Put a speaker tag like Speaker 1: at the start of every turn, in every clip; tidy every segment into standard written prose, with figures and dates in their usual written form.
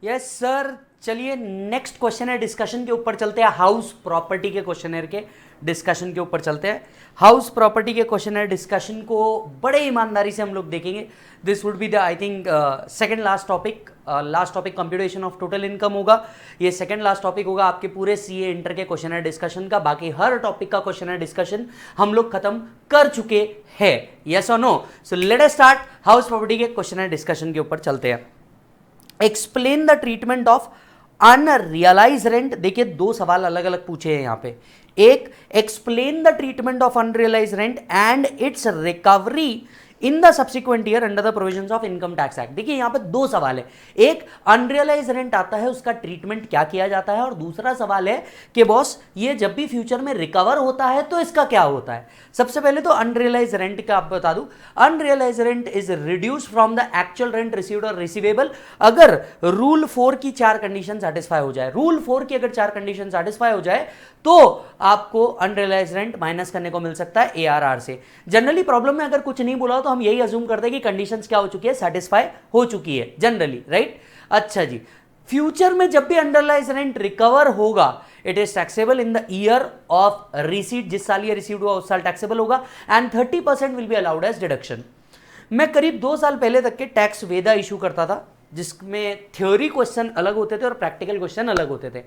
Speaker 1: Yes sir, चलिए next question है discussion के ऊपर चलते हैं। हाउस प्रॉपर्टी के क्वेश्चनर के डिस्कशन के ऊपर चलते हैं। हाउस प्रॉपर्टी के क्वेश्चनर डिस्कशन को बड़े ईमानदारी से हम लोग देखेंगे। This would be the I think second last topic. Last topic computation of total income होगा। ये सेकंड लास्ट टॉपिक होगा आपके पूरे सीए इंटर के क्वेश्चनर डिस्कशन का। बाकी हर टॉपिक का क्वेश्चनर डिस्कशन हम लोग खत्म कर चुके हैं। यस और no? So let us start. House property के क्वेश्चनर डिस्कशन के ऊपर चलते हैं। Explain the treatment of unrealise rent. देखिए दो सवाल अलग अलग पूछे हैं यहां पे। एक, explain the treatment of unrealise rent and it's recovery in the subsequent year under the provisions of income tax act. देखिए यहां पे दो सवाल है। एक, अनरियलाइज रेंट आता है उसका ट्रीटमेंट क्या किया जाता है, और दूसरा सवाल है कि बॉस ये जब भी फ्यूचर में रिकवर होता है तो इसका क्या होता है। सबसे पहले तो अनरियलाइज रेंट का आप बता दूं। Unrealise rent is reduce from the actual rent received और रिसीवेबल अगर रूल 4 की 4 कंडीशन सेटिस्फाई हो जाए। रूल 4 की अगर 4 कंडीशन सेटिस्फाई हो जाए तो आपको अनरियलाइज रेंट माइनस करने को मिल सकता है एआरआर से। जनरली प्रॉब्लम में अगर कुछ नहीं बोला तो हम यही अज्यूम करते हैं कि कंडीशंस क्या हो चुकी है, सेटिस्फाई हो चुकी है जनरली, राइट। अच्छा जी, फ्यूचर में जब भी अंडरलाइज रेंट रिकवर होगा it is taxable in the year of receipt. जिस साल ये रिसीव्ड हुआ उस साल टैक्सेबल होगा and 30% will be allowed as deduction. मैं करीब 2 साल पहले तक के टैक्स वेदा इशू करता था जिसमें थ्योरी क्वेश्चन अलग होते थे और प्रैक्टिकल क्वेश्चन अलग होते थे।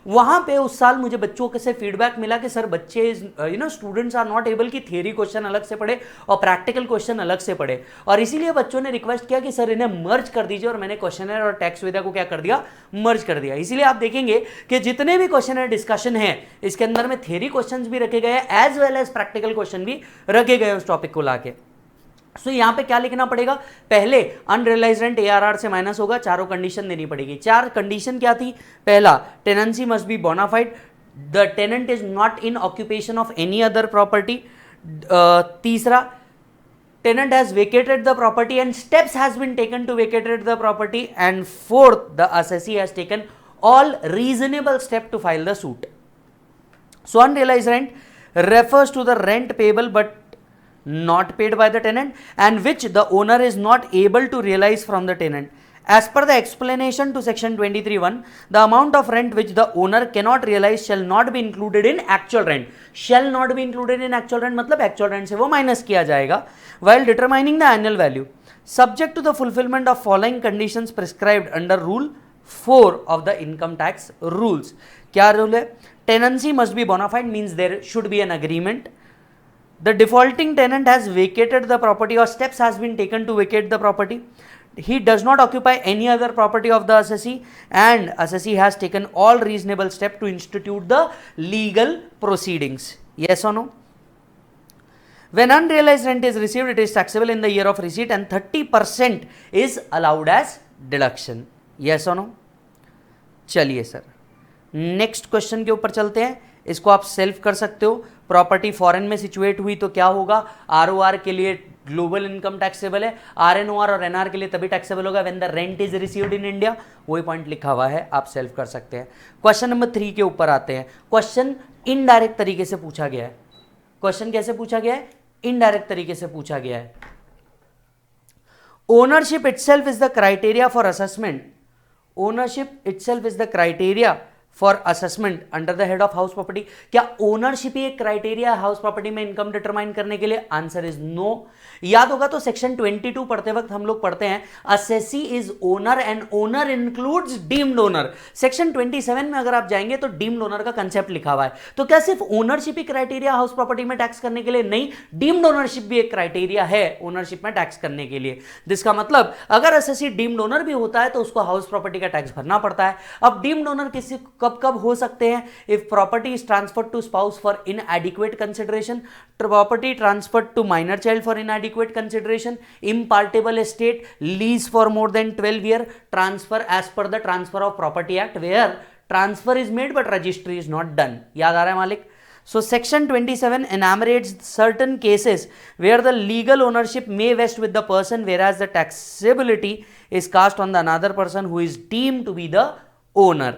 Speaker 1: वहां पे उस साल मुझे बच्चों के से फीडबैक मिला कि सर बच्चे स्टूडेंट्स आर नॉट एबल कि थ्योरी क्वेश्चन अलग से पढ़े और प्रैक्टिकल क्वेश्चन अलग से पढ़े, और इसीलिए बच्चों ने रिक्वेस्ट किया कि सर इन्हें मर्ज कर दीजिए, और मैंने क्वेश्चनर और टैक्स वेदा को क्या कर दिया, मर्ज कर दिया। इसीलिए आप देखेंगे कि जितने भी क्वेश्चनर डिस्कशन है इसके अंदर में थ्योरी क्वेश्चन भी रखे गए as well as practical question भी रखे गए उस टॉपिक को लाके। सो यहां पे क्या लिखना पड़ेगा, पहले अनरियलाइज रेंट एआरआर से माइनस होगा, चारों कंडीशन देनी पड़ेगी। 4 कंडीशन क्या थी? पहला, tenancy must be bona fide, the tenant is not in occupation of any other property. तीसरा, tenant has vacated the property and steps has been taken to vacated the property. And fourth, the assessee has taken all reasonable step to file the suit. So unrealise rent refers to the rent payable but not paid by the tenant and which the owner is not able to realize from the tenant. As per the explanation to section 23(1), the amount of rent which the owner cannot realize shall not be included in actual rent. Shall not be included in actual rent मतलब actual rent से वो minus किया जाएगा while determining the annual value, subject to the fulfillment of following conditions prescribed under rule 4 of the income tax rules. क्या rule है? Tenancy must be bona fide means there should be an agreement. The defaulting tenant has vacated the property or steps has been taken to vacate the property. He does not occupy any other property of the assessee and assessee has taken all reasonable steps to institute the legal proceedings. Yes or no? When unrealized rent is received, it is taxable in the year of receipt and 30% is allowed as deduction. Yes or no? चलिए sir next question के ऊपर चलते हैं। इसको आप self कर सकते हो। प्रॉपर्टी फॉरेन में सिचुएट हुई तो क्या होगा, आरओआर के लिए ग्लोबल इनकम टैक्सेबल है, आरएनओआर और एनआर के लिए तभी टैक्सेबल होगा when the rent is received in India. वही पॉइंट लिखा हुआ है, आप सेल्फ कर सकते हैं। क्वेश्चन नंबर 3 के ऊपर आते हैं। क्वेश्चन इनडायरेक्ट तरीके से पूछा गया है। क्वेश्चन कैसे पूछा गया है? इनडायरेक्ट तरीके से पूछा गया है। Ownership itself is the criteria for assessment. Ownership itself is the criteria for assessment under the head of house property. क्या ओनरशिप ही एक क्राइटेरिया हाउस प्रॉपर्टी में इनकम डिटरमाइन करने के लिए? Answer is no. याद होगा तो सेक्शन 22 पढ़ते वक्त हम लोग पढ़ते हैं assessee is owner and owner includes deemed owner. Section 27 में अगर आप जाएंगे तो डीम्ड ओनर का कंसेप्ट लिखा हुआ है। तो क्या सिर्फ ओनरशिप ही क्राइटेरिया हाउस प्रॉपर्टी में टैक्स करने के लिए? नहीं, डीम्ड ओनरशिप भी एक क्राइटेरिया है ओनरशिप में टैक्स करने के लिए। जिसका मतलब अगर असेसी डीम्ड ओनर भी होता है तो उसको हाउस प्रॉपर्टी का टैक्स भरना पड़ता है। अब डीम्ड ओनर किसी कब कब हो सकते हैं? If property is transferred to spouse for inadequate consideration, property transferred to minor child for inadequate consideration, impartible estate, lease for more than 12 year, transfer as per the transfer of property act where transfer is made but registry is not done. याद आ रहा है मालिक? So section 27 enumerates certain cases where the legal ownership may vest with the person whereas the taxability is cast on the another person who is deemed to be the owner.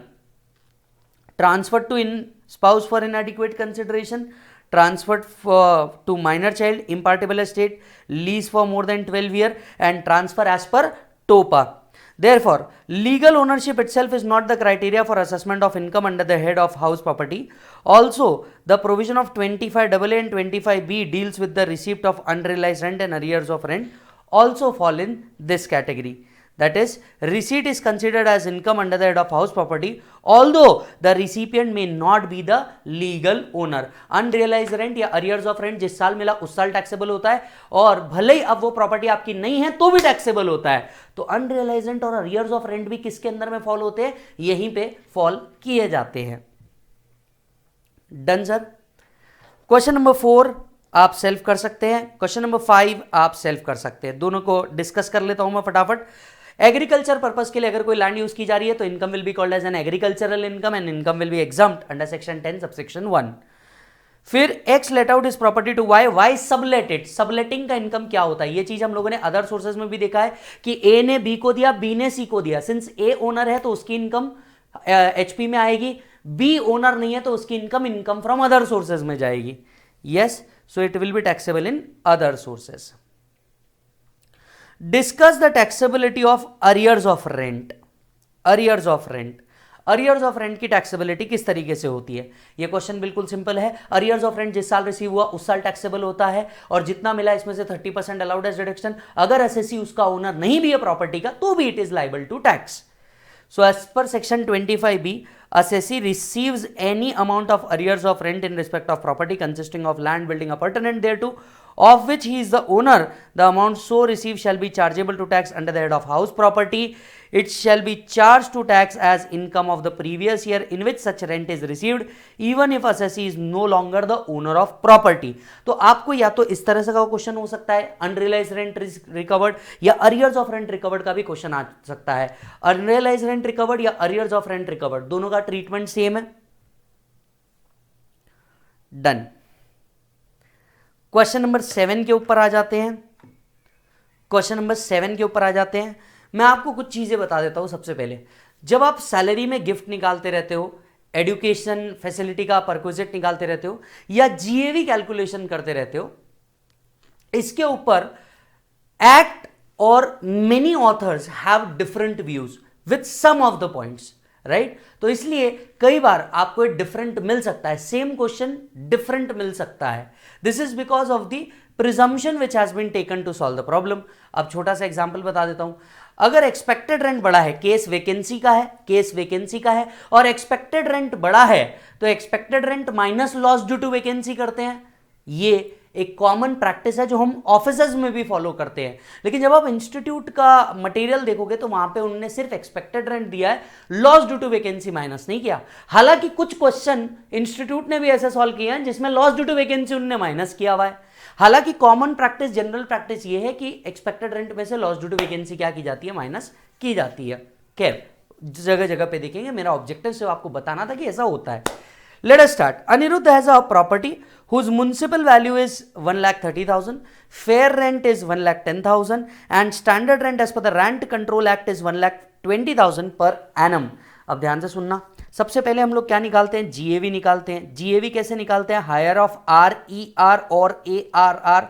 Speaker 1: Transferred to in spouse for inadequate consideration, transferred to minor child, impartible estate, lease for more than 12 year and transfer as per TOPA. Therefore, legal ownership itself is not the criteria for assessment of income under the head of house property. Also, the provision of 25AA and 25B deals with the receipt of unrealized rent and arrears of rent also fall in this category. That is, receipt is considered as income under the head of house property, although the recipient may not be the legal owner. Unrealized rent या arrears of rent जिस साल मिला उस साल taxable होता है, और भले ही अब वो प्रॉपर्टी आपकी नहीं है तो भी टैक्सेबल होता है. तो अनरियलाइज रेंट और arrears of rent भी किसके अंदर में फॉल होते हैं? यहीं पे फॉल किए जाते हैं. Done sir. क्वेश्चन नंबर 4 आप सेल्फ कर सकते हैं, क्वेश्चन नंबर 5 आप सेल्फ कर सकते हैं. दोनों को डिस्कस कर लेता हूं मैं फटाफट. एग्रीकल्चर पर्पस के लिए अगर कोई लैंड यूज की जा रही है तो income will be called as an agricultural income and income will be exempt under section 10 subsection 1. फिर X let out is property to Y, Y subletted. Subletting का इनकम क्या होता है? ये चीज हम लोगों ने अदर सोर्सेज में भी देखा है कि ए ने बी को दिया, बी ने सी को दिया. सिंस ए ओनर है तो उसकी इनकम एचपी में आएगी, बी ओनर नहीं है तो उसकी इनकम फ्रॉम अदर सोर्सेज में जाएगी. Yes, so it will be taxable in other sources. Discuss the taxability of arrears of rent. Arrears of rent, arrears of rent की टैक्सेबिलिटी किस तरीके से होती है? ये क्वेश्चन बिल्कुल सिंपल है. अरियर्स ऑफ रेंट जिस साल रिसीव हुआ उस साल टैक्सेबल होता है, और जितना मिला इसमें से 30% अलाउड एज डिडक्शन. अगर एसएससी उसका ओनर नहीं भी है प्रॉपर्टी का तो भी it is liable to tax. So as per section 25B, assessee receives any amount of arrears of rent in respect of property consisting of land, building appurtenant thereto, of which he is the owner. The amount so received shall be chargeable to tax under the head of house property. It shall be charged to tax as income of the previous year in which such rent is received, even if assessee is no longer the owner of property. तो आपको या तो इस तरह से का question हो सकता है, अनरियलाइज रेंट रिकवर्ड, या अरियर्स ऑफ रेंट रिकवर्ड का भी क्वेश्चन आ सकता है. अनरियलाइज रेंट रिकवर्ड या अरियर्स ऑफ रेंट रिकवर्ड, दोनों का ट्रीटमेंट सेम है. डन. क्वेश्चन नंबर 7 के ऊपर आ जाते हैं. क्वेश्चन नंबर 7 के ऊपर आ जाते हैं. मैं आपको कुछ चीजें बता देता हूं. सबसे पहले, जब आप सैलरी में गिफ्ट निकालते रहते हो, एजुकेशन फैसिलिटी का परक्विजिट निकालते रहते हो, या जीएवी कैलकुलेशन करते रहते हो, इसके ऊपर एक्ट और many authors have different views with some of the points, right. तो इसलिए कई बार आपको डिफरेंट मिल सकता है, सेम क्वेश्चन डिफरेंट मिल सकता है. This is because of the presumption which has been taken to solve the problem. अब छोटा सा एग्जांपल बता देता हूं. अगर एक्सपेक्टेड रेंट बड़ा है, केस वैकेंसी का है, केस वैकेंसी का है, और एक्सपेक्टेड रेंट बड़ा है, तो expected rent minus loss due to vacancy करते हैं. ये एक कॉमन प्रैक्टिस है जो हम ऑफिसेज में भी फॉलो करते हैं. लेकिन जब आप इंस्टीट्यूट का मटेरियल देखोगे तो वहां पे उन्होंने सिर्फ एक्सपेक्टेड रेंट दिया है, loss due to vacancy minus नहीं किया. हालांकि कुछ क्वेश्चन इंस्टीट्यूट ने भी ऐसे सॉल्व किए हैं जिसमें लॉस ड्यू टू वैकेंसी उन्होंने माइनस किया हुआ है. हालांकि कॉमन प्रैक्टिस, जनरल प्रैक्टिस ये है कि एक्सपेक्टेड रेंट में से लॉस ड्यू टू वैकेंसी क्या की जाती है? माइनस की जाती है. खैर, जगह जगह पे देखेंगे. मेरा ऑब्जेक्टिव सिर्फ आपको बताना था कि ऐसा होता है. Let us start. Aniruddha has a property whose municipal value is 1,30,000, fair rent is 1,10,000, and standard rent as per the Rent Control Act is 1,20,000 per annum. अब ध्यान से सुनना. सबसे पहले हम लोग क्या निकालते हैं? जीएवी निकालते हैं. जीएवी कैसे निकालते हैं? हायर ऑफ RER और ARR.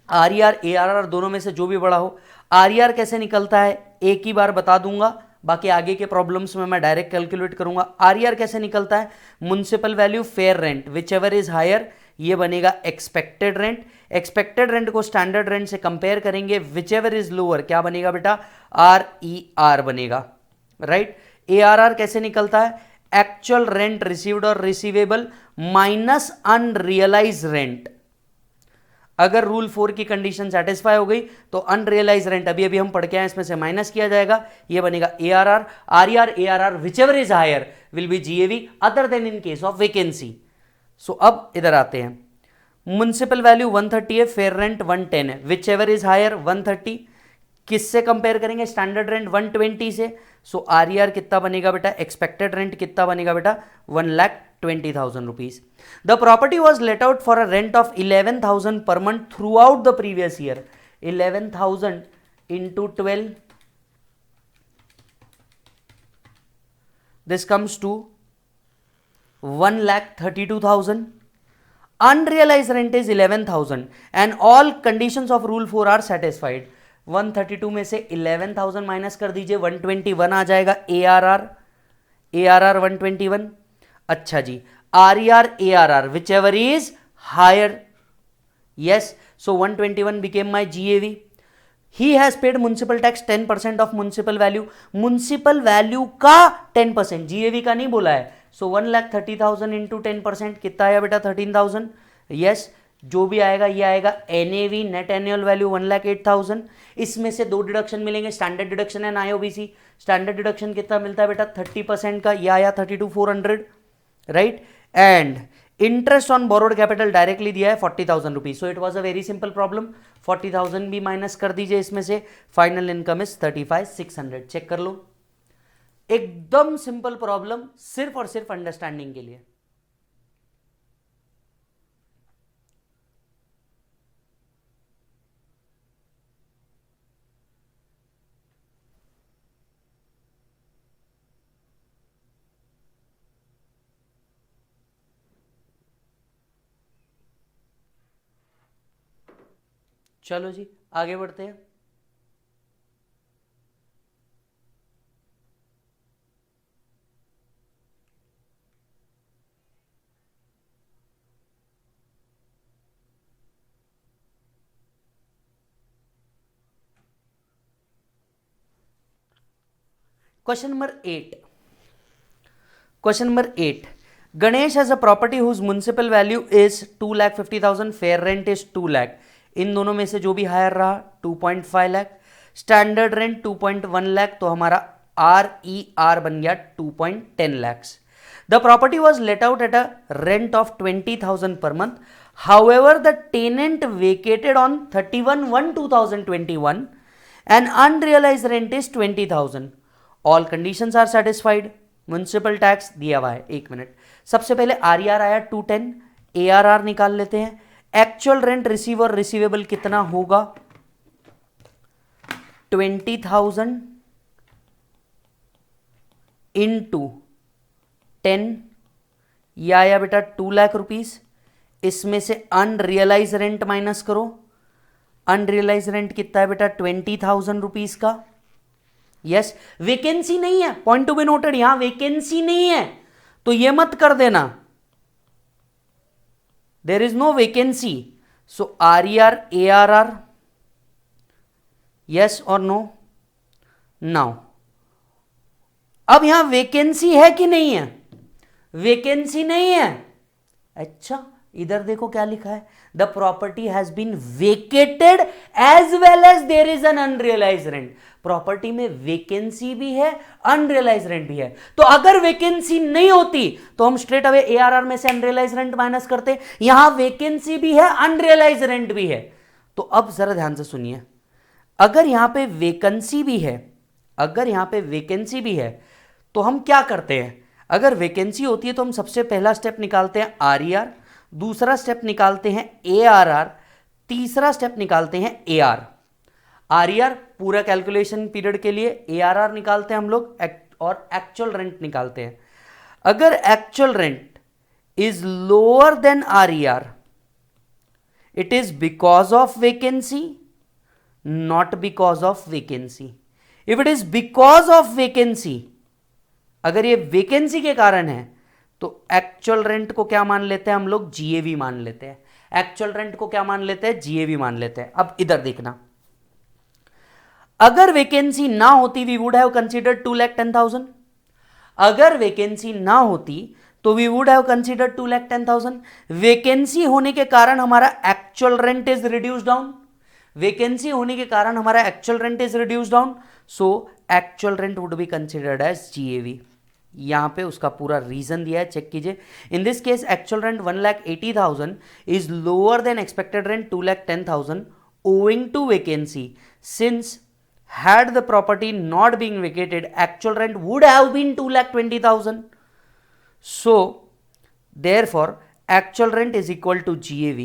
Speaker 1: RER ARR दोनों में से जो भी बड़ा हो. RER कैसे निकलता है? एक ही बार बता दूंगा, बाकी आगे के प्रॉब्लम्स में मैं डायरेक्ट कैलकुलेट करूंगा. आरईआर कैसे निकलता है? Municipal value fair rent, whichever is higher, ये बनेगा एक्सपेक्टेड रेंट. एक्सपेक्टेड रेंट को स्टैंडर्ड रेंट से कंपेयर करेंगे, विच एवर इज लोअर, क्या बनेगा बेटा? RER बनेगा, राइट. ARR कैसे निकलता है? एक्चुअल रेंट रिसीव्ड और रिसीवेबल माइनस अनरियलाइज रेंट. अगर रूल 4 की कंडीशन सेटिस्फाई हो गई तो अनरियलाइज रेंट अभी अभी हम पढ़ के आए, इसमें से माइनस किया जाएगा, ये बनेगा ARR. RER ARR whichever is higher will be GAV other than in case of vacancy. So अब इधर आते हैं. म्युनिसिपल वैल्यू 130 है, फेयर रेंट 110 है, विच एवर इज हायर 130. किससे कंपेयर करेंगे? स्टैंडर्ड रेंट 120 से. सो RER कितना बनेगा बेटा? एक्सपेक्टेड रेंट कितना बनेगा बेटा? 1,20,000 rupees. The property was let out for a rent of 11,000 per month throughout the previous year. 11,000 into 12. This comes to 1,32,000. Unrealized rent is 11,000 and all conditions of rule 4 are satisfied. 132 में से 11,000 minus कर दीजिए, 121 आ जाएगा ARR 121। अच्छा जी, RER ARR whichever is higher, yes, so 121 became my GAV। He has paid municipal tax 10% of municipal value, municipal value का 10%, GAV का नहीं बोला है। सो 1,30,000 इंटू 10% कितना आया बेटा 13,000, यस, जो भी आएगा ये आएगा NAV नेट एनुअल वैल्यू 1,08,000। इसमें से दो डिडक्शन मिलेंगे, स्टैंडर्ड डिडक्शन है ना IOBC, स्टैंडर्ड डिडक्शन कितना मिलता है बेटा 30% का, यह आया 32,400, right. And interest on borrowed capital directly दिया है 40,000 rupees, so it was a very simple problem. 40,000 भी माइनस कर दीजिए इसमें से, फाइनल इनकम इज 35,600। चेक कर लो, एकदम सिंपल प्रॉब्लम, सिर्फ और सिर्फ अंडरस्टैंडिंग के लिए। चलो जी आगे बढ़ते हैं। Question number 8, question number 8, Ganesh has a property whose municipal value is 2,50,000, fair rent is 2 lakh, इन दोनों में से जो भी हायर रहा 2.5 लाख, स्टैंडर्ड रेंट 2.1 लाख, तो हमारा RER बन गया 2.10 lakhs। The property was let out at a rent of 20,000 per month, however the tenant vacated on 31/1/2021 and unrealise rent is 20,000, all conditions are satisfied. Municipal tax दिया हुआ है, एक minute, सबसे पहले RER आया 210, ARR निकाल लेते हैं। एक्चुअल रेंट रिसीव और रिसीवेबल कितना होगा 20,000 इंटू 10, यह आया बेटा 2 लाख रुपीज। इसमें से अनरियलाइज रेंट माइनस करो, अनरियलाइज रेंट कितना है बेटा 20,000 रुपीज का, यस। वेकेंसी नहीं है, पॉइंट टू बी नोटेड, यहां वेकेंसी नहीं है तो यह मत कर देना, there is no vacancy, so RER ARR, yes और नो। नाउ अब यहां वेकेंसी है कि नहीं है, वेकेंसी नहीं है। अच्छा इधर देखो क्या लिखा है, the property has been vacated as well as there is an unrealise rent, property में वेकेंसी भी है अनरियलाइज रेंट भी है। तो अगर वेकेंसी नहीं होती तो हम स्ट्रेट अवे ARR में से अनरियलाइज रेंट माइनस करते, यहां वेकेंसी भी है अनरियलाइज रेंट भी है। तो अब जरा ध्यान से सुनिए, अगर यहां पे वेकेंसी भी है, अगर यहां पे वेकेंसी भी है तो हम क्या करते हैं, अगर वेकेंसी होती है तो हम सबसे पहला स्टेप निकालते हैं RER, दूसरा स्टेप निकालते हैं ARR, तीसरा स्टेप निकालते हैं AR। RER पूरा कैलकुलेशन पीरियड के लिए, ARR निकालते हैं हम लोग और एक्चुअल रेंट निकालते हैं। अगर actual rent is lower then RER, it is because of vacancy, not because of vacancy. If it is because of vacancy, अगर ये वेकेंसी के कारण है तो एक्चुअल रेंट को क्या मान लेते हैं हम लोग, GAV मान लेते हैं। एक्चुअल रेंट को क्या मान लेते हैं, GAV मान लेते हैं। अब इधर देखना, अगर वेकेंसी ना होती वी वुड हैव कंसीडर्ड 2,10,000, अगर वेकेंसी ना होती तो we would have considered 2,10,000। Vacancy होने के कारण हमारा actual rent is reduce down, vacancy होने के कारण हमारा actual rent is reduce down, so actual rent would be considered as GAV। यहां पे उसका पूरा रीजन दिया है, चेक कीजिए। In this case actual rent 1,80,000 is lower than expected rent 2,10,000 owing to vacancy, since had the property not being vacated actual rent would have been 2,20,000, so therefore actual rent is equal to GAV।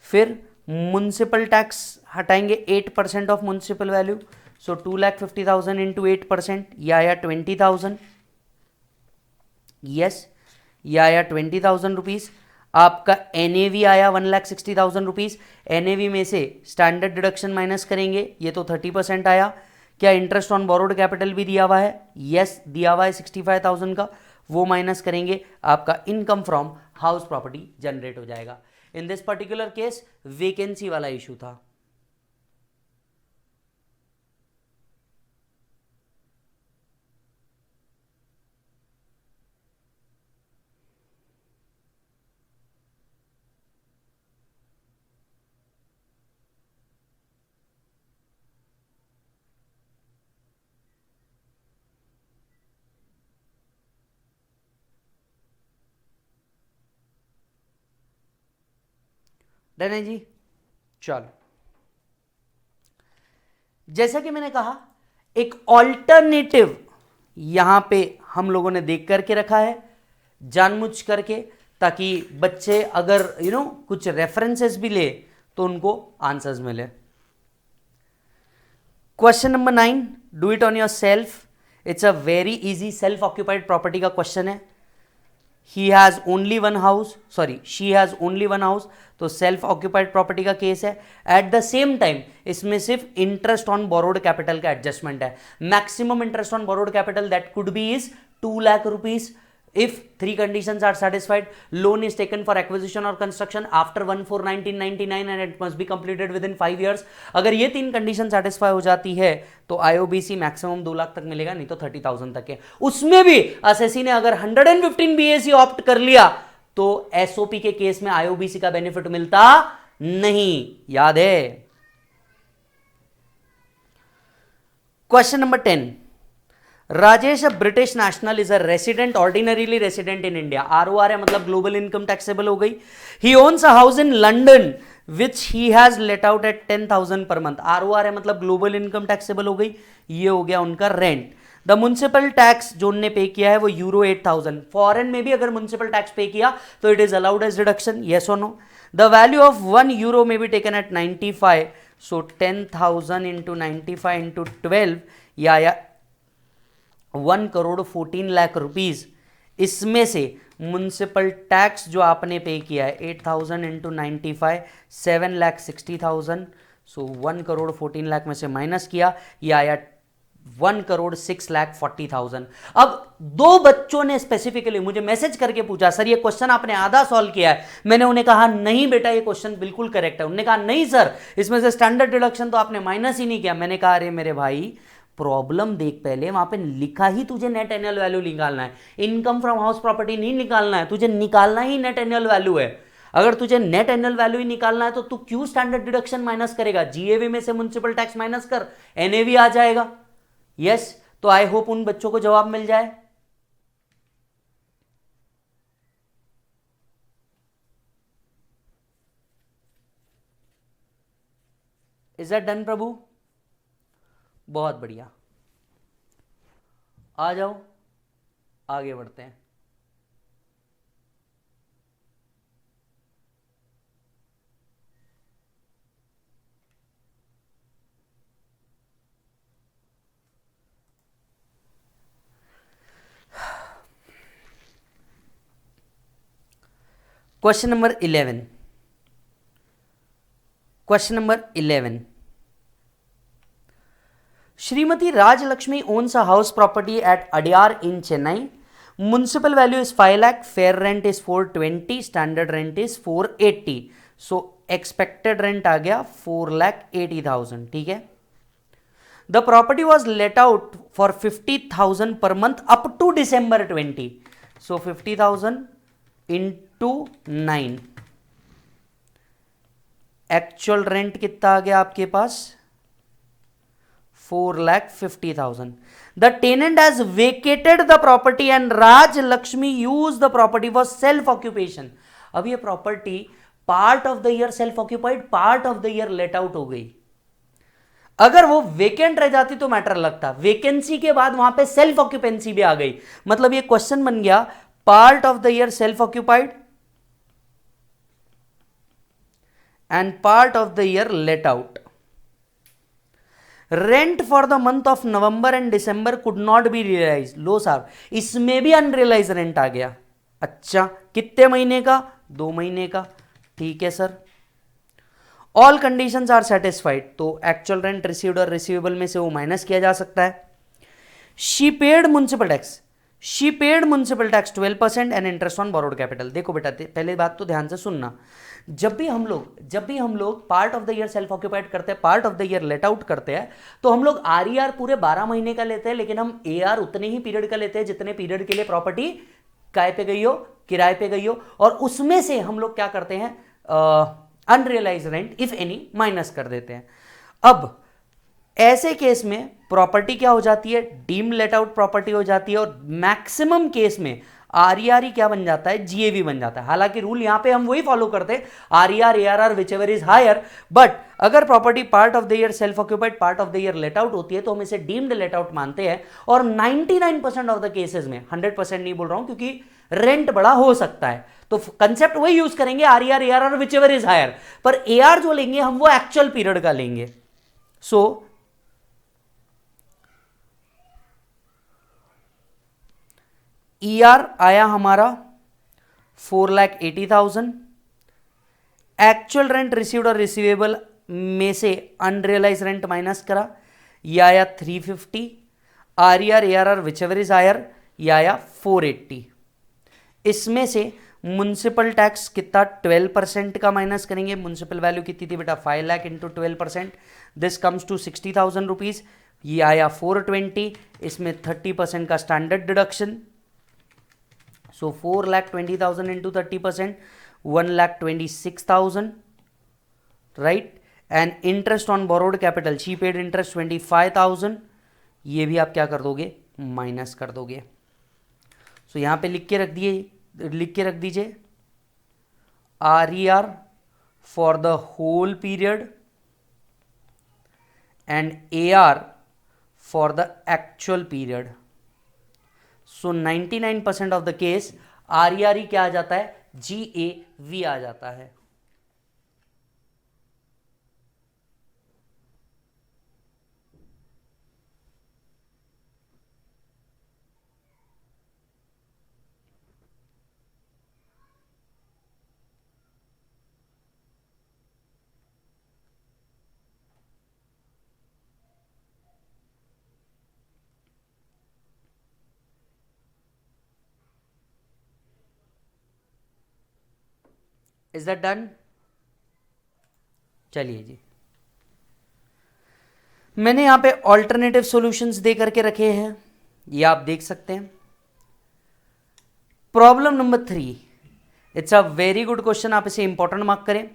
Speaker 1: फिर municipal tax हटाएंगे 8% of municipal value, so 2,50,000 into 8%, यह आया 20,000, yes, यह आया 20,000 rupees. आपका NAV आया 1,60,000 rupees. NAV में से स्टैंडर्ड डिडक्शन माइनस करेंगे, ये तो 30% आया। क्या इंटरेस्ट ऑन बोरोड कैपिटल भी दिया हुआ है? यस दिया हुआ है 65,000 का, वो माइनस करेंगे, आपका income from house property generate हो जाएगा। In this particular case vacancy वाला इशू था। डन है जी। चलो, जैसा कि मैंने कहा एक ऑल्टरनेटिव यहां पे हम लोगों ने देख करके रखा है जानबूझ करके, ताकि बच्चे अगर कुछ रेफरेंसेस भी ले तो उनको आंसर्स मिले। Question number 9, do it on your self. It's a very easy self occupied property का क्वेश्चन है। He has only one house, sorry she has only one house, तो सेल्फ ऑक्यूपाइड प्रॉपर्टी का case है। At the same time इसमें सिर्फ interest on borrowed capital का adjustment है। Maximum interest on borrowed capital that could be is 2 lakh rupees if 3 conditions are satisfied. Loan is taken for acquisition or construction after 1/4/1999 and it must be completed within 5 years. अगर ये 3 condition satisfy हो जाती है तो IOBC maximum 2 lakh तक मिलेगा, नहीं तो 30,000 तक है। उसमें भी असेसी ने अगर 115 BAC ऑप्ट कर लिया तो SOP के केस में IOBC का बेनिफिट मिलता नहीं, याद है। Question number 10, Rajesh, a British national, is a resident, ordinarily resident in India. ROR है मतलब global income taxable हो गई। He owns a house in London which he has let out at 10,000 per month. ROR है मतलब global income taxable हो गई। ये हो गया उनका रेंट। द म्युनिसिपल टैक्स जो उनने पे किया है वो यूरो 8,000। फॉरेन में भी अगर म्युनिसिपल टैक्स पे किया तो it is allowed as deduction, yes और no. The value of 1 euro may be taken at 95, so 10,000 into 95 into 12 या 1,14,00,000 रुपीज। इसमें से म्युनिसिपल टैक्स जो आपने पे किया है 8,000 इंटू 95 7,60,000, सो 1,14,00,000 में से माइनस किया, यह आया 1,06,40,000। अब 2 बच्चों ने स्पेसिफिकली मुझे मैसेज करके पूछा, सर ये क्वेश्चन आपने आधा सॉल्व किया है। मैंने उन्हें कहा नहीं बेटा ये क्वेश्चन बिल्कुल करेक्ट है। उन्होंने कहा नहीं सर इसमें से स्टैंडर्ड डिडक्शन तो आपने माइनस ही नहीं किया। मैंने कहा अरे मेरे भाई प्रॉब्लम देख, पहले वहां पे लिखा ही तुझे नेट एनुअल वैल्यू निकालना है, इनकम फ्रॉम हाउस प्रॉपर्टी नहीं निकालना है, तुझे निकालना ही नेट एनुअल वैल्यू है। अगर तुझे नेट एनुअल वैल्यू ही निकालना है तो तू क्यों स्टैंडर्ड डिडक्शन माइनस करेगा? जीएवी में से म्युनिसिपल टैक्स माइनस कर, एनएवी आ जाएगा। यस, तो आई होप उन बच्चों को जवाब मिल जाए। इज दैट डन प्रभु? बहुत बढ़िया, आ जाओ आगे बढ़ते हैं। Question number 11, question number 11, Shrimati Rajalakshmi owns a house property at Adyar in Chennai. Municipal value is 5 lakh, fair rent is 420, standard rent is 480. So expected rent आ गया 4,80,000, ठीक है। The property was let out for 50,000 per month up to December 20. So 50,000 into 9, actual rent कितना आ गया आपके पास? 4,50,000. The tenant has vacated the property and Raj Lakshmi used the property for self occupation. अब ये property part of the year self occupied, part of the year let out हो गई। अगर वो vacant रह जाती तो मैटर लगता, वेकेंसी के बाद वहां पे सेल्फ ऑक्यूपेंसी भी आ गई, मतलब ये क्वेश्चन बन गया part of the year self occupied and part of the year let out. Rent for the month of November and December could not be realise. लो साहब, इसमें भी अनरियलाइज रेंट आ गया। अच्छा, कितने महीने का? 2 महीने का, ठीक है sir. All conditions are satisfied, तो एक्चुअल रेंट रिसीव्ड और रिसीवेबल में से वो माइनस किया जा सकता है। She paid municipal tax, she paid municipal tax 12% and interest on borrowed capital. देखो बेटा, पहले बात तो ध्यान से सुनना, जब भी हम लोग part of the year self occupied करते हैं, part of the year let out करते हैं, तो हम लोग आरईआर पूरे 12 महीने का लेते हैं, लेकिन हम एआर उतने ही पीरियड का लेते हैं जितने पीरियड के लिए प्रॉपर्टी काय पे गई हो, किराए पे गई हो, और उसमें से हम लोग क्या करते हैं, unrealise rent if any minus कर देते हैं। अब ऐसे केस में प्रॉपर्टी क्या हो जाती है, डीम लेट आउट प्रॉपर्टी हो जाती है, और मैक्सिमम केस में आरईआर क्या बन जाता है, जीएवी बन जाता है। हालांकि रूल यहां पे हम वही फॉलो करते हैं, RER ARR whichever is higher, but अगर property part of the year self occupied, part of the year let out होती है तो हम इसे डीम्ड लेट आउट मानते हैं। और 99% ऑफ द केसेस में, 100% नहीं बोल रहा हूं क्योंकि रेंट बड़ा हो सकता है, तो कंसेप्ट वही यूज करेंगे, RER ARR whichever is higher, पर एआर जो लेंगे हम वो एक्चुअल पीरियड का लेंगे। सो ईआर आया हमारा 4,80,000, एक्चुअल रेंट रिसीव्ड और रिसीवेबल में से अनरियलाइज रेंट माइनस करा, यह आया 350, RER ARR whichever is higher, यह आया 480। इसमें से म्युनिसिपल टैक्स कितना, 12% का माइनस करेंगे। म्युनिसिपल वैल्यू कितनी थी बेटा, 5 lakh into 12%, this comes to 60,000 rupees, ये आया 420, इसमें 30% का standard deduction, so 4,20,000 into 30%, 1,26,000, right? And interest on borrowed capital, she paid interest 25,000, ये भी आप क्या कर दोगे, माइनस कर दोगे। so यहां पे लिख के रख दीजिए RER for the whole period and AR for the actual period. So 99% of the case RERE क्या आ जाता है, GAV आ जाता है। Is that done? चलिए जी, मैंने यहां पे ऑल्टरनेटिव सॉल्यूशंस दे करके रखे हैं, ये आप देख सकते हैं। Problem number 3, it's a very good question, आप इसे इंपॉर्टेंट मार्क करें।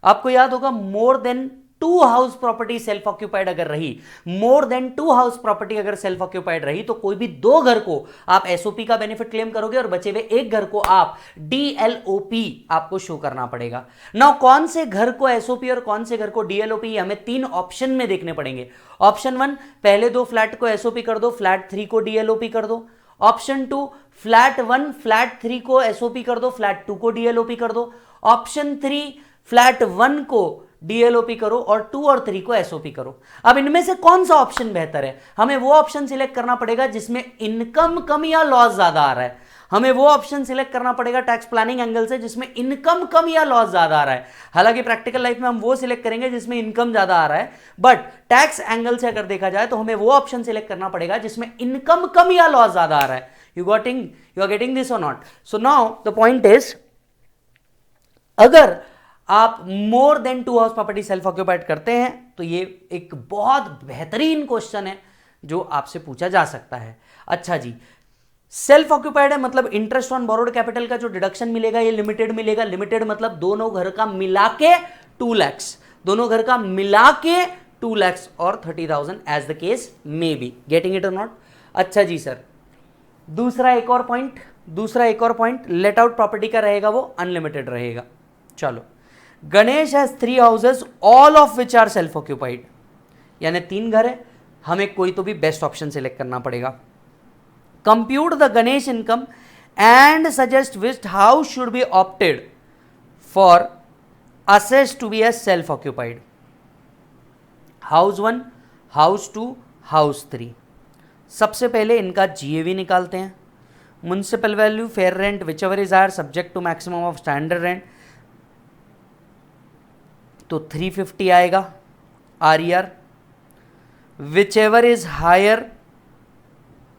Speaker 1: आपको याद होगा, more than 2 house property self occupied अगर रही, मोर देन 2 हाउस प्रॉपर्टी अगर सेल्फ ऑक्यूपाइड रही, तो कोई भी 2 घर को आप एसओपी का बेनिफिट क्लेम करोगे और बचे हुए 1 घर को आप डीएलओपी आपको शो करना पड़ेगा। नाउ कौन से घर को एसओपी और कौन से घर को डीएलओपी, हमें 3 ऑप्शन में देखने पड़ेंगे। ऑप्शन 1, पहले 2 फ्लैट को एसओपी कर दो, फ्लैट 3 को डीएलओपी कर दो। ऑप्शन 2, फ्लैट 1 फ्लैट 3 को एसओपी कर दो, फ्लैट 2 को डीएलओपी कर दो। ऑप्शन 3, फ्लैट 1 को डीएलओपी करो और 2 और 3 को एसओपी करो। अब इनमें से कौन सा ऑप्शन बेहतर है, हमें वो ऑप्शन सिलेक्ट करना पड़ेगा जिसमें इनकम कम या लॉस ज्यादा आ रहा है। हमें वो ऑप्शन सिलेक्ट करना पड़ेगा टैक्स प्लानिंग एंगल से जिसमें इनकम कम या लॉस ज्यादा आ रहा है। हालांकि प्रैक्टिकल लाइफ में हम वो सिलेक्ट करेंगे जिसमें इनकम ज्यादा आ रहा है, बट टैक्स एंगल से अगर देखा जाए तो हमें वो ऑप्शन सिलेक्ट करना पड़ेगा जिसमें इनकम कम या लॉस ज्यादा आ रहा है। यू आर गेटिंग दिस और not? So now the point is, अगर आप more than 2 house property self occupied करते हैं तो ये एक बहुत बेहतरीन क्वेश्चन है जो आपसे पूछा जा सकता है। अच्छा जी, सेल्फ ऑक्यूपाइड है मतलब इंटरेस्ट ऑन बोरोड कैपिटल का जो डिडक्शन मिलेगा ये लिमिटेड मिलेगा। लिमिटेड मतलब दोनों घर का मिला के 2 लाख, दोनों घर का मिला के 2 लाख और 30,000 as the case may be. Getting it or not? अच्छा जी सर, दूसरा एक और पॉइंट लेट आउट प्रॉपर्टी का रहेगा, वो अनलिमिटेड रहेगा। चलो, Ganesh has 3 houses all of which are self occupied, यानी 3 घर है, हमें कोई तो भी बेस्ट ऑप्शन सिलेक्ट करना पड़ेगा। Compute the Ganesh income and suggest which house should be opted for assess to be as self occupied. House 1, house 2, house 3। सबसे पहले इनका जीएवी निकालते हैं। Municipal value, fair rent, whichever is higher subject to maximum of standard rent, तो 350 आएगा RER। Whichever is higher,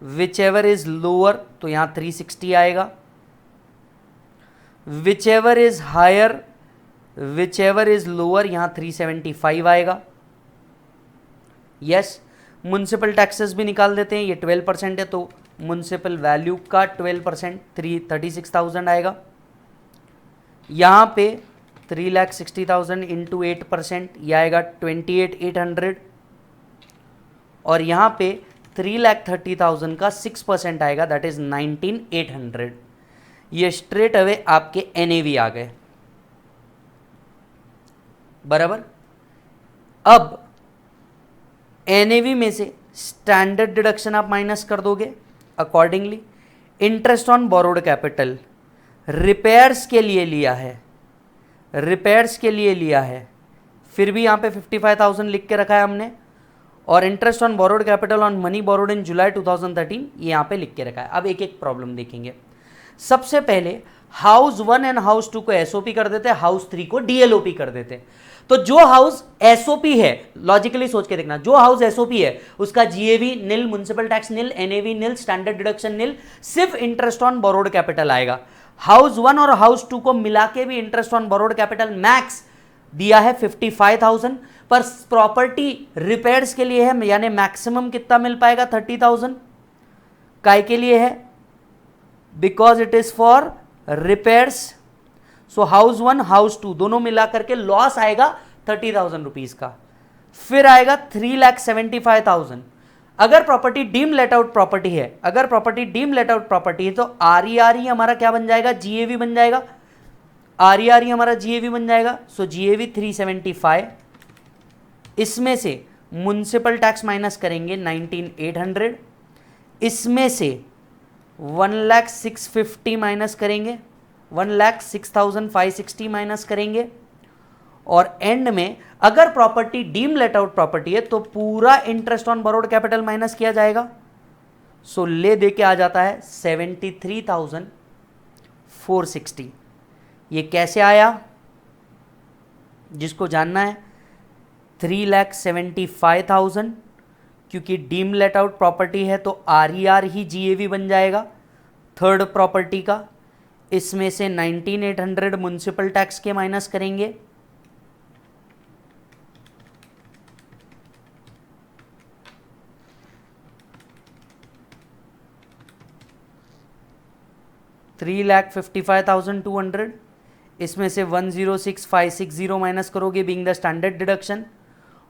Speaker 1: whichever is lower, तो यहां 360 आएगा। Whichever is higher, whichever is lower, यहां 375 आएगा। Yes, municipal taxes भी निकाल देते हैं, ये 12% है तो म्युनिसिपल वैल्यू का 12% 36,000 आएगा। यहां पे 3,60,000 इंटू 8% ये आएगा 28,800, और यहां पे 3,30,000 का 6% आएगा, दैट इज 19,800। ये स्ट्रेट अवे आपके NAV आ गए, बराबर। अब NAV में से स्टैंडर्ड डिडक्शन आप माइनस कर दोगे accordingly. Interest on borrowed capital repairs के लिए लिया है, रिपेयर्स के लिए लिया है, फिर भी यहाँ पे 55,000 लिख के रखा है हमने, और interest on borrowed capital on money borrowed in July 2013 ये यहाँ पे लिख के रखा है। अब एक एक प्रॉब्लम देखेंगे। सबसे पहले हाउस 1 एंड हाउस 2 को SOP कर देते हैं, हाउस 3 को DLOP कर देते हैं। तो जो हाउस SOP है, लॉजिकली सोच के देखना, जो हाउस SOP है उसका GAV नील, म्युनिसिपल टैक्स नील, NAV नील, स्टैंडर्ड डिडक्शन नील, सिर्फ इंटरेस्ट ऑन बोरोड कैपिटल आएगा। हाउस 1 और हाउस 2 को मिला के भी interest on borrowed capital max दिया है 55,000, पर प्रॉपर्टी रिपेयर्स के लिए है, यानी मैक्सिमम कितना मिल पाएगा 30,000। काय के लिए है? Because it is for repairs. So house 1 house 2 दोनों मिला करके लॉस आएगा 30,000 रुपीज का। फिर आएगा 3,75,000। अगर property deem let out property है, अगर property deem let out property है तो RERE हमारा क्या बन जाएगा? GAV बन जाएगा। RERE हमारा GAV बन जाएगा। सो GAV 375, इसमें से म्युनिसिपल टैक्स माइनस करेंगे 19,800, इसमें से 1,06,50 माइनस करेंगे, 1,06,560 माइनस करेंगे, और एंड में अगर property deem let out property है तो पूरा interest on borrowed capital minus किया जाएगा। सो ले दे के आ जाता है 73,460। ये कैसे आया? जिसको जानना है, 3,75,000 क्योंकि डीम लेट आउट प्रॉपर्टी है तो RER ही GAV बन जाएगा थर्ड प्रॉपर्टी का। इसमें से 19,800 म्युनिसिपल टैक्स के माइनस करेंगे, $3,55,200, इसमें से 106,560 माइनस करोगे बीइंग द स्टैंडर्ड डिडक्शन,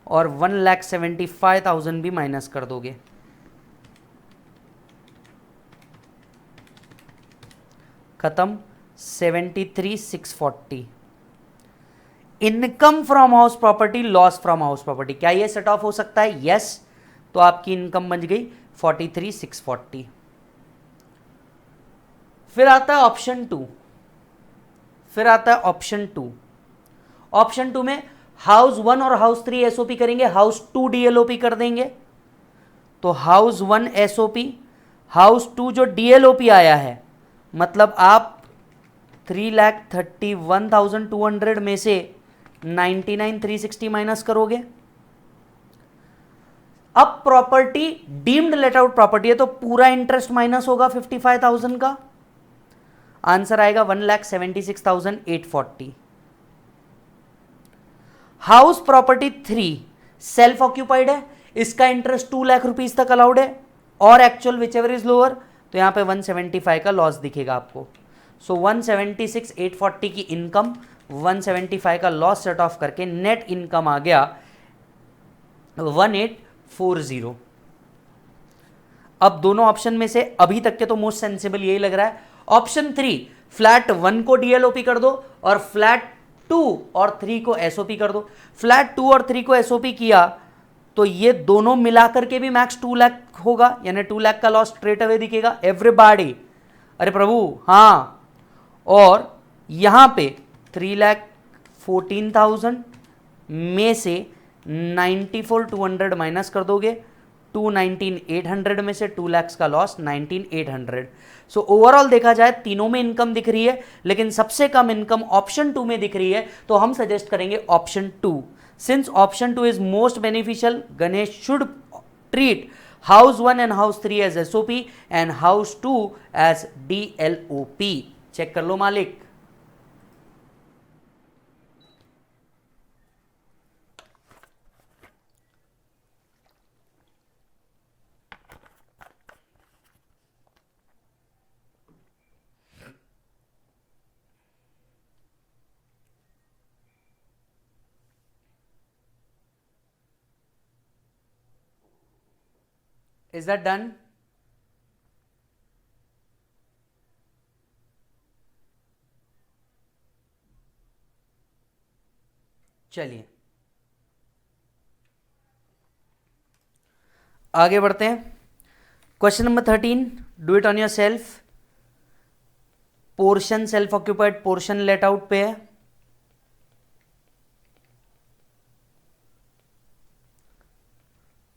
Speaker 1: और 1,75,000 भी माइनस कर दोगे। खत्म। 73,640। Income from house property, loss from house property, क्या ये सेट ऑफ हो सकता है? यस। तो आपकी इनकम बन गई 43,640। फिर आता है ऑप्शन 2, फिर आता है ऑप्शन 2। ऑप्शन 2 में हाउस 1 और हाउस 3 SOP करेंगे, हाउस 2 DLOP कर देंगे। तो हाउस 1 SOP, हाउस 2 जो DLOP आया है, मतलब आप 3,31,200 में से 99,360 माइनस करोगे। अब property deemed late out property है तो पूरा इंटरेस्ट माइनस होगा 55,000 का। आंसर आएगा 1,76,840। हाउस प्रॉपर्टी 3 सेल्फ ऑक्यूपाइड है, इसका इंटरेस्ट 2 लाख रुपीज तक अलाउड है, और actual which ever is lower, तो यहां पे 175 का लॉस दिखेगा आपको। सो 176,840 की इनकम, 175 का लॉस सेट ऑफ करके नेट इनकम आ गया 1,840। अब दोनों ऑप्शन में से अभी तक के तो मोस्ट सेंसिबल यही लग रहा है। ऑप्शन 3, फ्लैट 1 को DLOP कर दो और फ्लैट 2 और 3 को SOP कर दो। फ्लैट 2 और 3 को SOP किया तो ये दोनों मिलाकर के भी मैक्स 2 लाख होगा, यानी 2 लाख का लॉस स्ट्रेट अवे दिखेगा एवरीबॉडी। अरे प्रभु हाँ, और यहां पे 3,14,000 में से 94,200 माइनस कर दोगे, 219,800 में से 2 lakhs का लॉस 19,800। सो ओवरऑल देखा जाए तीनों में इनकम दिख रही है, लेकिन सबसे कम इनकम ऑप्शन 2 में दिख रही है, तो हम सजेस्ट करेंगे option 2। Since option 2 is most beneficial, Ganesh should treat house 1 and house 3 as SOP and house 2 as DLOP. Check कर लो मालिक। Is that done? चलिए आगे बढ़ते हैं। Question number 13, do it on your self. Portion self occupied, portion let out पे है।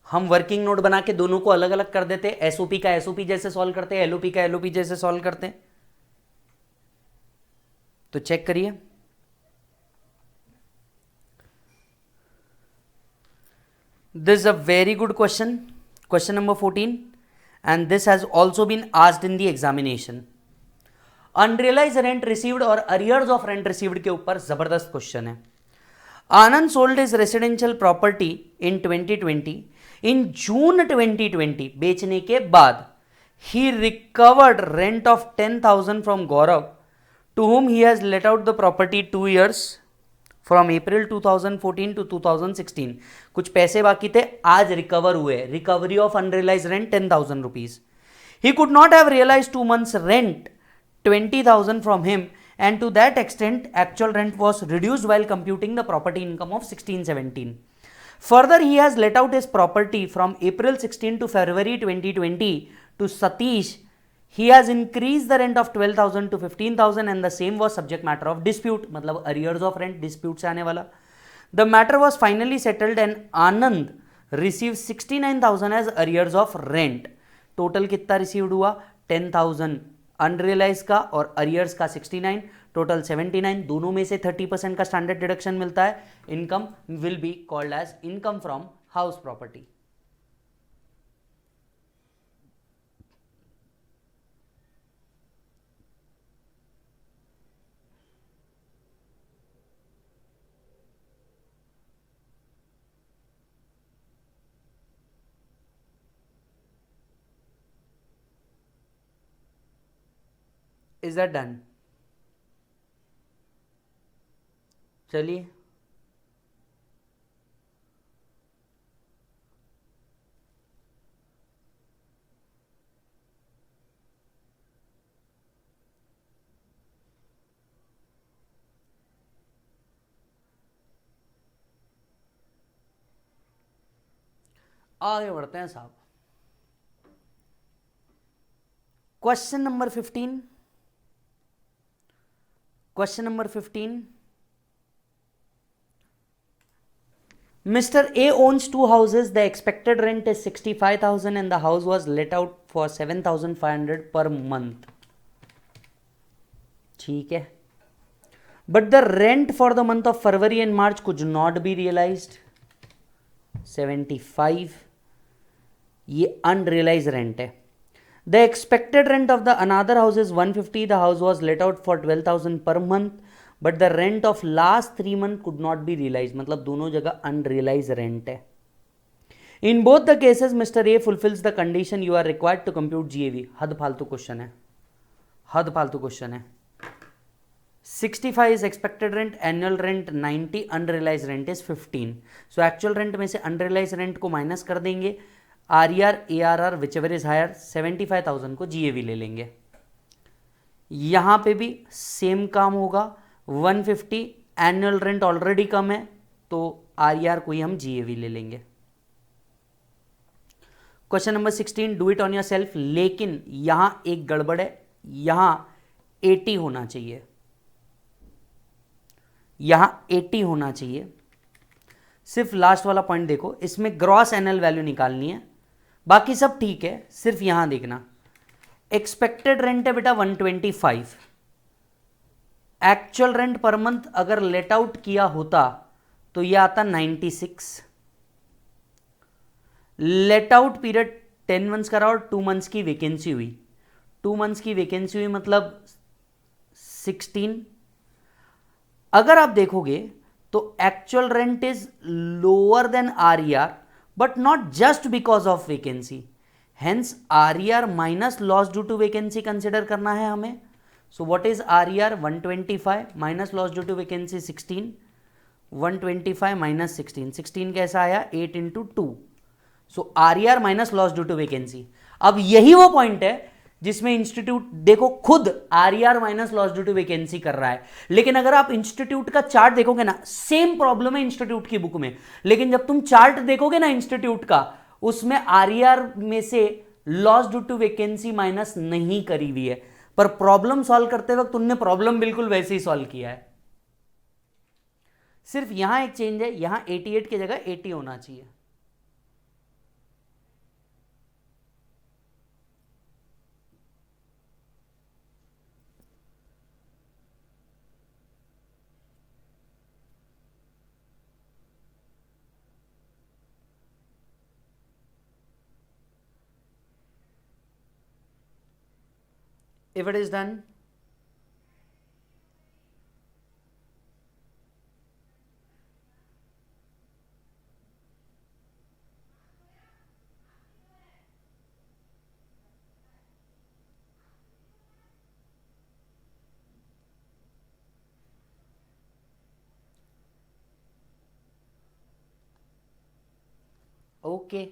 Speaker 1: हम वर्किंग नोट बना के दोनों को अलग अलग कर देते हैं, एसओपी का एसओपी जैसे सॉल्व करते हैं, एलओपी का एलओपी जैसे सॉल्व करते हैं। तो चेक करिए, this is a very good question, question number 14, and this has also been asked in the examination. Unrealise rent received और अरियर्स ऑफ रेंट रिसीव्ड के ऊपर जबरदस्त क्वेश्चन है। Anand sold his residential property in 2020। In June 2020 बेचने के बाद ही recovered rent of 10,000 from Gaurav, to whom he has let out the property 2 years from April 2014 to 2016। कुछ पैसे बाकी थे, आज रिकवर हुए, recovery of unrealise rent 10,000 rupees. He could not have realized 2 months rent 20,000 from him, and to that extent actual rent was reduced while computing the property income of 16-17। Further, he has let out his property from April 16 to February 2020 to Satish. He has increased the rent of 12,000 to 15,000 and the same was subject matter of dispute, मतलब arrears of rent dispute से आने वाला। The matter was finally settled and Anand received 69,000 as arrears of rent। Total कितना received हुआ? 10,000 unrealise का और arrears का 69, total 79। दोनों में से 30% का स्टैंडर्ड डिडक्शन मिलता है। Income will be called as income from house property. Is that done? चलिए आगे बढ़ते हैं साहब। Question number 15, question number 15, Mr. A owns 2 houses. The expected rent is 65,000 and the house was let out for 7,500 per month। ठीक है, but the rent for the month of February and March could not be realized। 75 ये unrealise rent है। The expected rent of the another house is 150। The house was let out for 12,000 per month, but the rent of last 3 month could not be realise, मतलब दोनों जगह unrealise rent है। In both the cases Mr A fulfils the condition you are required to compute GAV. हद फालतू question है, हद फालतू question है। 65 is expected rent, annual rent 90, unrealized rent is 15। So actual rent में से unrealized rent को माइनस कर देंगे, RER ARR whichever is higher, 75,000 को GAV ले लेंगे। यहाँ पे भी सेम काम होगा, 150 एनुअल रेंट ऑलरेडी कम है तो RER को ही हम GAV ले लेंगे। Question number 16, do it on your self. लेकिन यहां एक गड़बड़ है, यहां 80 होना चाहिए, यहां 80 होना चाहिए। सिर्फ लास्ट वाला पॉइंट देखो, इसमें ग्रॉस एनुअल वैल्यू निकालनी है, बाकी सब ठीक है, सिर्फ यहां देखना एक्सपेक्टेड रेंट है बेटा 125, एक्चुअल रेंट पर मंथ अगर लेट आउट किया होता तो यह आता 96, लेट आउट पीरियड 10 मंथ्स का रहा और 2 मंथ्स की वैकेंसी हुई, 2 मंथ्स की वैकेंसी हुई मतलब 16। अगर आप देखोगे तो actual rent is lower than RER but not just because of vacancy, hence RER minus loss due to vacancy consider करना है हमें। So what is RER 125 minus loss due to vacancy 16, 125 minus 16, 16 कैसा आया 8 into 2, so RER minus loss due to vacancy. अब यही वो point है जिसमें इंस्टीट्यूट देखो खुद RER minus loss due to vacancy कर रहा है, लेकिन अगर आप इंस्टीट्यूट का चार्ट देखोगे ना, सेम प्रॉब्लम है इंस्टीट्यूट की बुक में, लेकिन जब तुम चार्ट देखोगे ना इंस्टीट्यूट का, उसमें आरईआर में से loss due to vacancy minus नहीं करी हुई है, पर प्रॉब्लम सॉल्व करते वक्त उनने प्रॉब्लम बिल्कुल वैसे ही सॉल्व किया है, सिर्फ यहां एक चेंज है, यहां 88 की जगह 80 होना चाहिए। If it is done, okay.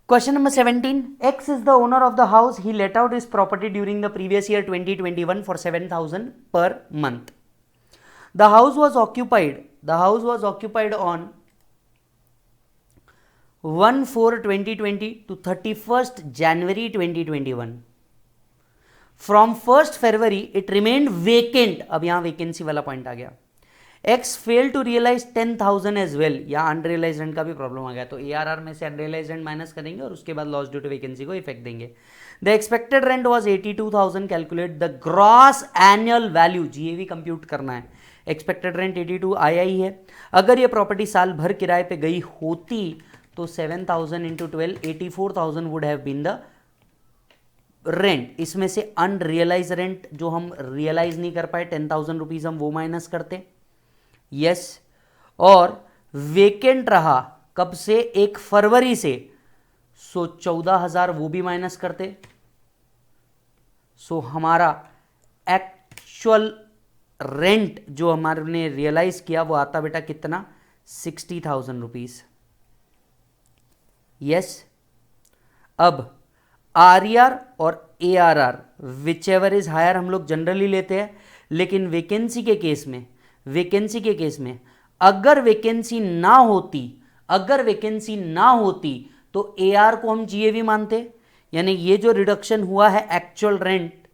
Speaker 1: Question number 17. X is the owner of the house. He let out his property during the previous year 2021 for 7,000 per month. The house was occupied on 1/4/2020 to 31st January 2021. From 1st February it remained vacant. अब यहां vacancy वाला point आ गया. X failed to realize 10,000 as well. यहाँ unrealise rent का भी problem आ गया, तो ARR में से अनरियलाइज रेंट माइनस करेंगे और उसके बाद लॉस ड्यू टू वैकेंसी को इफेक्ट देंगे. The expected rent was 82,000. Calculate the gross annual value, GAV compute करना है. एक्सपेक्टेड रेंट 82 आया ही है. अगर ये प्रॉपर्टी साल भर किराए पे गई होती तो 7,000 into 12 84,000 would have been the rent. इसमें से अनरियलाइज रेंट जो हम रियलाइज नहीं कर पाए 10,000 रुपीज, हम वो माइनस करते. यस और वेकेंट रहा कब से, 1 फरवरी से, सो 14,000 वो भी माइनस करते. सो हमारा एक्चुअल रेंट जो हमारे ने रियलाइज किया वो आता बेटा कितना, 60,000 रुपीज. यस अब आरईआर और ARR whichever is higher हम लोग जनरली लेते हैं, लेकिन वैकेंसी के केस में अगर वैकेंसी ना होती तो एआर को हम जीएवी मानते. यानी ये जो रिडक्शन हुआ है actual rent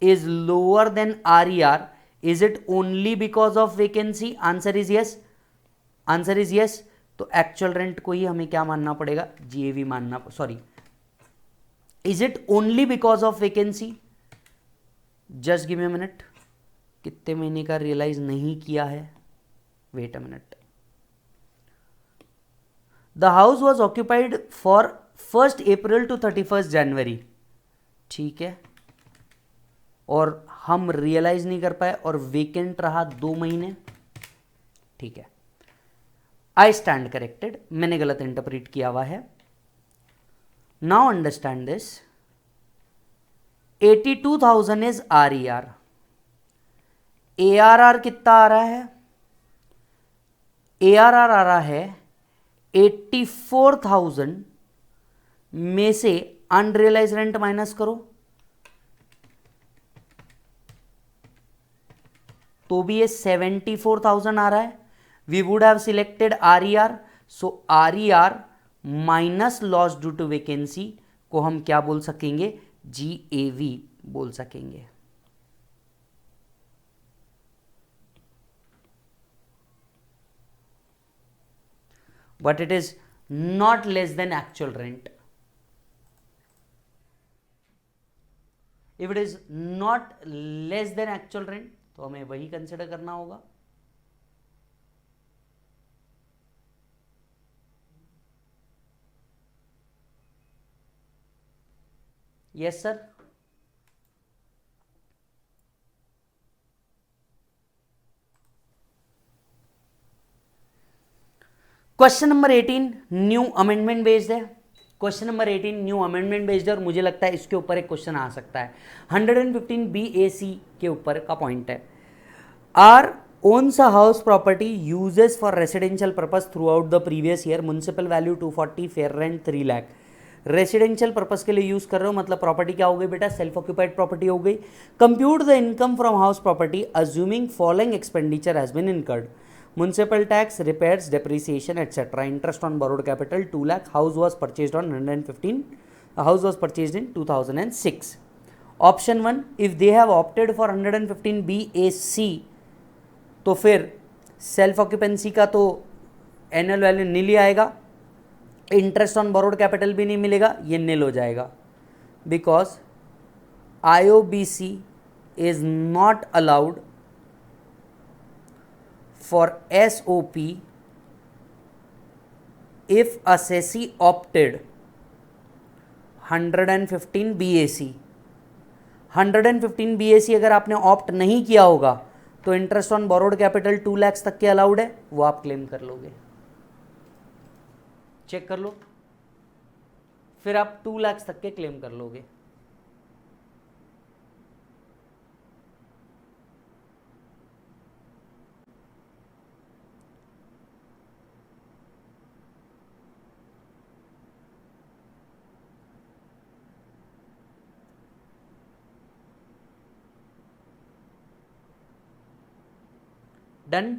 Speaker 1: is lower than RER, is it only because of vacancy? Answer is yes. तो एक्चुअल रेंट को ही हमें क्या मानना पड़ेगा, जीएवी मानना, sorry, is it only because of vacancy? Just give me a minute. कितने महीने का रियलाइज नहीं किया है, wait a minute. The house was occupied for 1st April to 31st January. ठीक है, और हम रियलाइज नहीं कर पाए और वेकेंट रहा 2 महीने. ठीक है, आई स्टैंड करेक्टेड, मैंने गलत इंटरप्रेट किया हुआ है. Now understand this. 82,000 is RER. ARR कितना आ रहा है, एआरआर आ रहा है 84,000 में से अनरियलाइज रेंट माइनस करो तो भी ये 74,000 आ रहा है. We would have selected RER, so RER minus loss due to vacancy को हम क्या बोल सकेंगे, जीएवी बोल सकेंगे. But it is not less than actual rent. If it is not less than actual rent तो हमें वही कंसिडर करना होगा. Yes sir. Question number 18 new amendment based है. Question number 18 new amendment based है और मुझे लगता है इसके ऊपर एक क्वेश्चन आ सकता है. 115 BAC के ऊपर का पॉइंट है. R owns a house property uses for residential purpose throughout the previous year, municipal value 240, fair rent 3 lakh. Residential purpose के लिए यूज कर रहे हो मतलब प्रॉपर्टी क्या हो गई बेटा, सेल्फ ऑक्यूपाइड प्रॉपर्टी हो गई. Compute the income from house property assuming following expenditure has been incurred. Municipal tax, repairs, depreciation etcetera. Interest on borrowed capital 2 lakh. House was purchased on 115. House was purchased in 2006. Option 1 if they have opted for 115 BAC तो फिर self occupancy का तो annual value नील ही आएगा, interest on borrowed capital भी नहीं मिलेगा, ये नील हो जाएगा. Because IOBC is not allowed for SOP if assessee opted 115 BAC. 115 BAC अगर आपने ऑप्ट नहीं किया होगा तो interest on borrowed capital 2 lakh तक के अलाउड है, वो आप क्लेम कर लोगे. चेक कर लो, फिर आप 2 लाख तक के क्लेम कर लोगे. डन.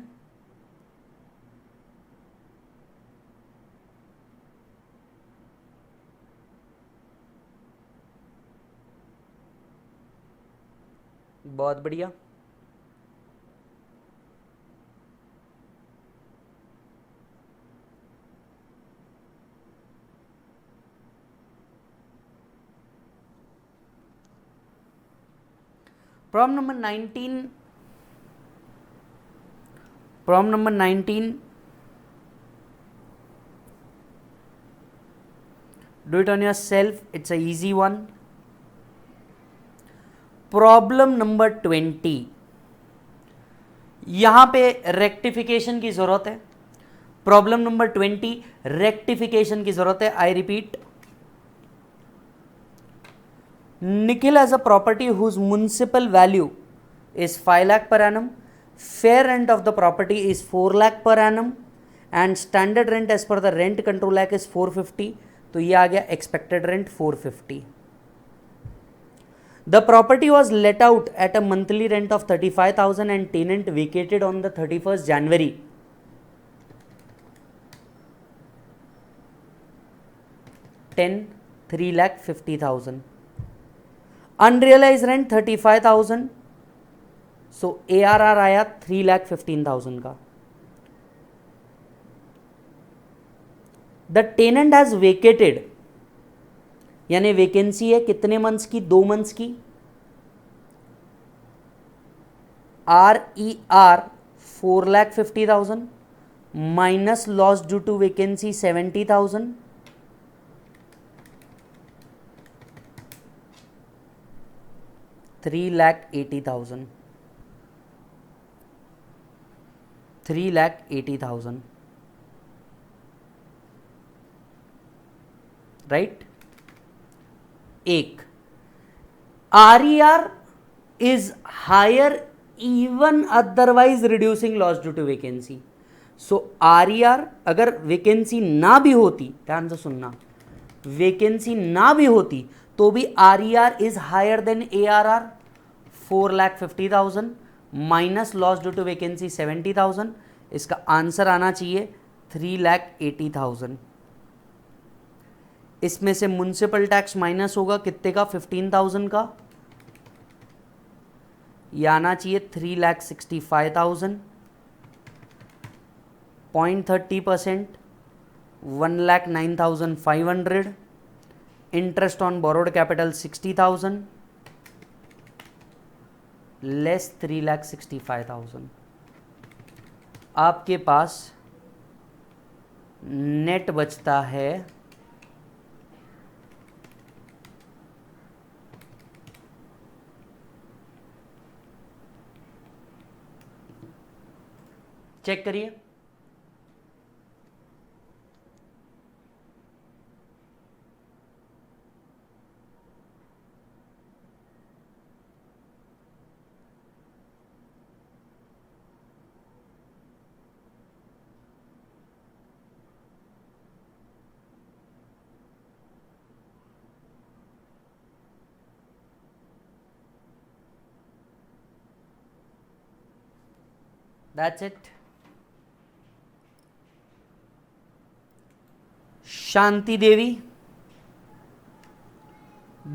Speaker 1: बहुत बढ़िया. Problem number 19. Problem number 19. Do it on yourself. It's a easy one. Problem number 20. यहां पे रेक्टिफिकेशन की जरूरत है. प्रॉब्लम नंबर 20 रेक्टिफिकेशन की जरूरत है. I repeat, Nikhil has a property whose municipal value is 5 lakh per annum. Fair rent of the property is 4 lakh per annum and standard rent as per the rent control act is 450. तो ये आ गया expected rent 450. The property was let out at a monthly rent of 35,000 and tenant vacated on the 31st January. Ten 3,50,000. Unrealized rent 35,000. So ARR आया 3,15,000 का. The tenant has vacated, यानी vacancy है कितने months की, 2 months की. RER 4,50,000 minus loss due to vacancy 70,000. $3,80,000. 3,80,000. Right. एक RER is higher even otherwise reducing loss due to vacancy. So RER अगर vacancy ना भी होती, ध्यान से सुनना, वेकेंसी ना भी होती तो भी RER is higher than ARR. 4,50,000 minus loss due to vacancy 70,000. इसका आंसर आना चाहिए 3,80,000. इसमें से म्युनिसिपल टैक्स माइनस होगा कितने का, 15,000 का. यह आना चाहिए 3,65,000. 0.30%. 1,09,500. Interest on borrowed capital 60,000 less 3,65,000. आपके पास नेट बचता है चेक करिए that's it. Shanti Devi,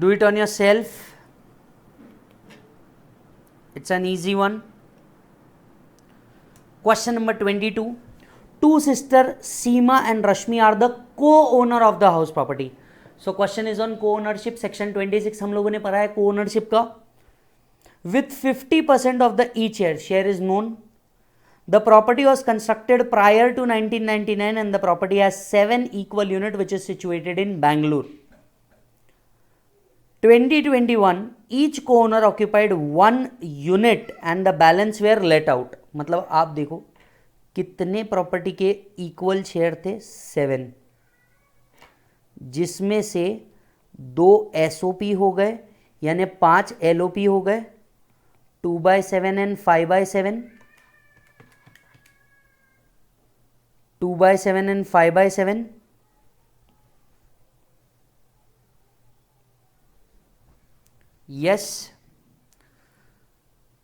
Speaker 1: do it on yourself. It's an easy one. Question number 22. Two sisters Seema and Rashmi are the co-owner of the house property. So question is on co-ownership. Section 26 हम लोगों ने पढ़ा है co-ownership का. With 50% of the each share is known. The property was constructed prior to 1999 and the property has 7 equal units which is situated in Bangalore. 2021 each co-owner occupied 1 unit and the balance were let out. मतलब आप देखो कितने property के equal share थे 7, जिसमें से 2 SOP हो गए यानी 5 LOP हो गए, 2/7 and 5/7, 2/7 and 5/7. Yes.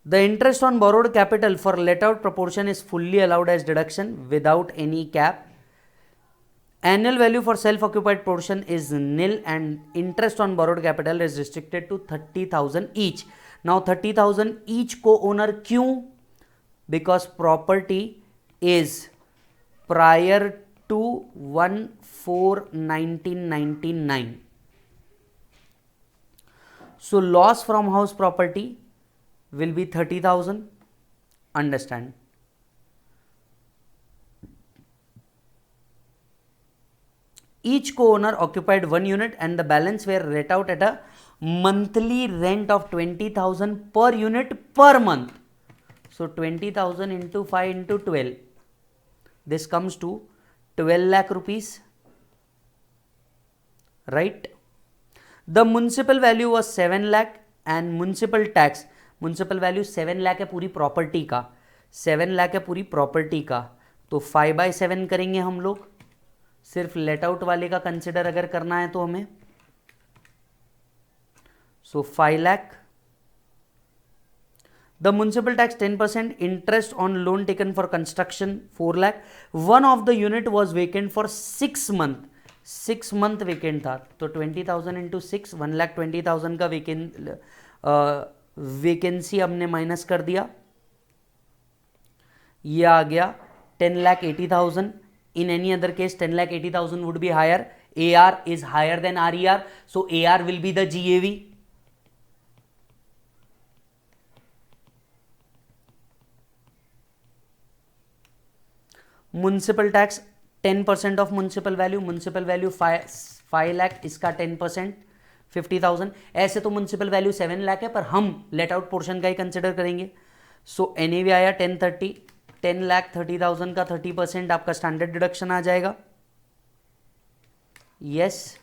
Speaker 1: The interest on borrowed capital for let out proportion is fully allowed as deduction without any cap. Annual value for self-occupied portion is nil and interest on borrowed capital is restricted to 30,000 each. Now 30,000 each co-owner. क्यों? Because property is prior to 1/4/1999. So loss from house property will be 30,000. Understand? Each co-owner occupied 1 unit and the balance were let out at a monthly rent of 20,000 per unit per month. So 20,000 into 5 into 12. This comes to 12 lakh rupees, right? The municipal value was 7 lakh and municipal value 7 lakh है पूरी property का, 7 लाख है पूरी property का. तो 5/7 करेंगे हम लोग, सिर्फ लेट आउट वाले का कंसिडर अगर करना है तो हमें. सो 5 lakh. The municipal tax 10%, interest on loan taken for construction 4 lakh. One of the unit was vacant for 6 month. 6 month vacant था, तो 20,000 into 6, 1,20,000 का वैकेंसी हमने माइनस कर दिया. ये आ गया 10,80,000. In any other case 10,80,000 would be higher. AR is higher than RER, so AR will be the GAV. Municipal tax 10% of municipal value 5 lakh, इसका 10% 50,000. ऐसे तो municipal value 7 lakh है, पर हम let out portion का ही कंसिडर करेंगे. सो NAV आया 1030, 10,30,000 का 30% आपका स्टैंडर्ड डिडक्शन आ जाएगा. Yes.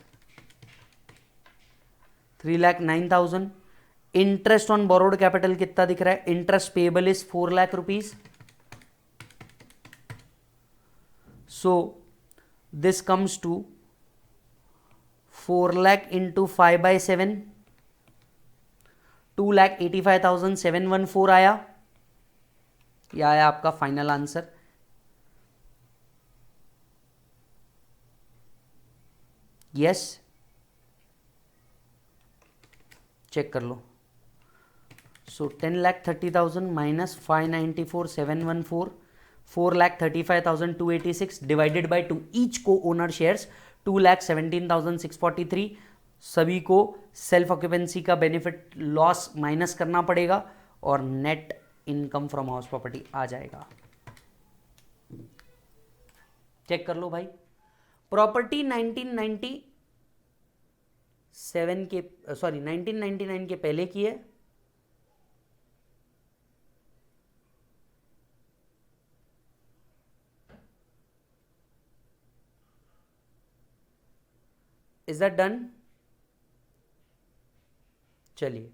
Speaker 1: 3,09,000. Interest on borrowed capital कितना दिख रहा है? Interest payable is 4 lakh rupees. So this comes to 4 lakh into 5/7, 2,85,714 आया. यह आया आपका फाइनल आंसर. यस, चेक कर लो. So 10,30,000 minus 594,714 4,35,286 divided by 2, each को ओनर शेयर्स 2,17,643, सभी को सेल्फ ऑक्यूपेंसी का बेनिफिट लॉस माइनस करना पड़ेगा और net income from house property आ जाएगा। चेक कर लो भाई। प्रॉपर्टी 1999 के पहले की है, इज दैट डन? चलिए